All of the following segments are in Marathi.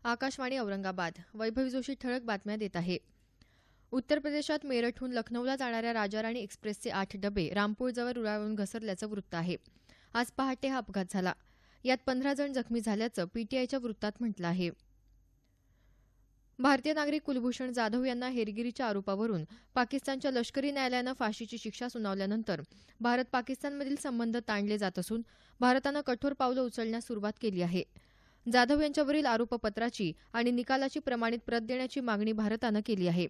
आकाशवाणी औरंगाबाद. वैभव जोशी ठळक बातम्या देत आहे. उत्तर प्रदेशात मेरठहून लखनौला जाणाऱ्या राजाराणी एक्सप्रेसचे 8 डबे रामपूरजवळ रुळावरून घसरल्याचं वृत्त आहे. आज पहाटे हा अपघात झाला. यात 15 जण जखमी झाल्याचं पीटीआयच्या वृत्तात म्हटलं आहे. भारतीय नागरिक कुलभूषण जाधव यांना हेरगिरीच्या आरोपावरून पाकिस्तानच्या लष्करी न्यायालयानं फाशीची शिक्षा सुनावल्यानंतर भारत पाकिस्तानमधील संबंध ताणले जात असून भारतानं कठोर पावलं उचलण्यास सुरुवात केली आहे. जाधव यांच्यावरील आरोपपत्राची आणि निकालाची प्रमाणित प्रत देण्याची मागणी भारतानं केली आहे.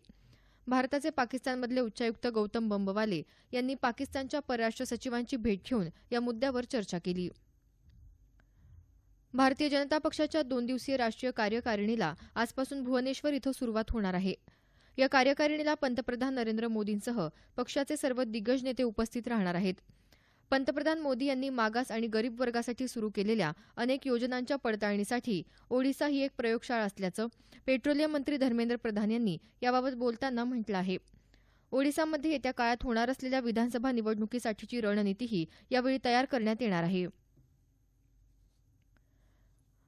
भारताचे पाकिस्तानमधले उच्चायुक्त गौतम बंबवाले यांनी पाकिस्तानच्या परराष्ट्र सचिवांची भेट घेऊन या मुद्द्यावर चर्चा केली. भारतीय जनता पक्षाच्या 2 दिवसीय राष्ट्रीय कार्यकारिणीला आजपासून भुवनेश्वर इथं सुरुवात होणार आहे. या कार्यकारिणीला पंतप्रधान नरेंद्र मोदींसह पक्षाचे सर्व दिग्गज नेते उपस्थित राहणार आहेत. पंतप्रधान मोदी यांनी मागास आणि गरीब वर्गासाठी सुरू केलेल्या अनेक योजनांच्या पडताळणीसाठी ओडिशा ही एक प्रयोगशाळा असल्याचं पेट्रोलियम मंत्री धर्मेंद्र प्रधान यांनी याबाबत बोलताना म्हटलं आहे. ओडिशामध्ये येत्या काळात होणार असलेल्या विधानसभा निवडणुकीसाठीची रणनीतीही यावेळी तयार करण्यात येणार आहे.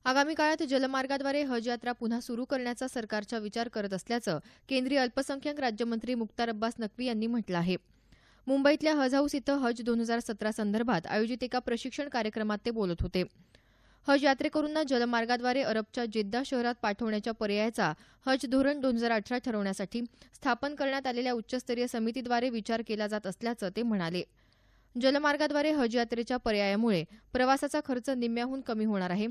आगामी काळात जलमार्गाद्वारे हज यात्रा पुन्हा सुरू करण्याचा सरकारचा विचार करत असल्याचं केंद्रीय अल्पसंख्याक राज्यमंत्री मुख्तार अब्बास नक्वी यांनी म्हटलं आहे. मुंबईतल्या हज हाऊस इथं हज 2017 संदर्भात आयोजित एका प्रशिक्षण कार्यक्रमात ते बोलत होते. हज यात्रेकरूंना जलमार्गाद्वारे अरबच्या जेद्दा शहरात पाठवण्याच्या पर्यायाचा हज धोरण 2018 ठरवण्यासाठी स्थापन करण्यात आलेल्या उच्चस्तरीय समितीद्वारे विचार केला जात असल्याचं ते म्हणाले. जलमार्गाद्वारे हज यात्रेच्या पर्यायामुळे प्रवासाचा खर्च निम्म्याहून कमी होणार आहे.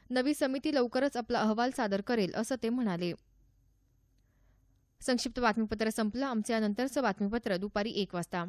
नवी समिती लवकरच आपला अहवाल सादर करेल असं ते म्हणाले. संक्षिप्त बातमीपत्र संपलं. आमचं यानंतरचं बातमीपत्र दुपारी 1 वाजता.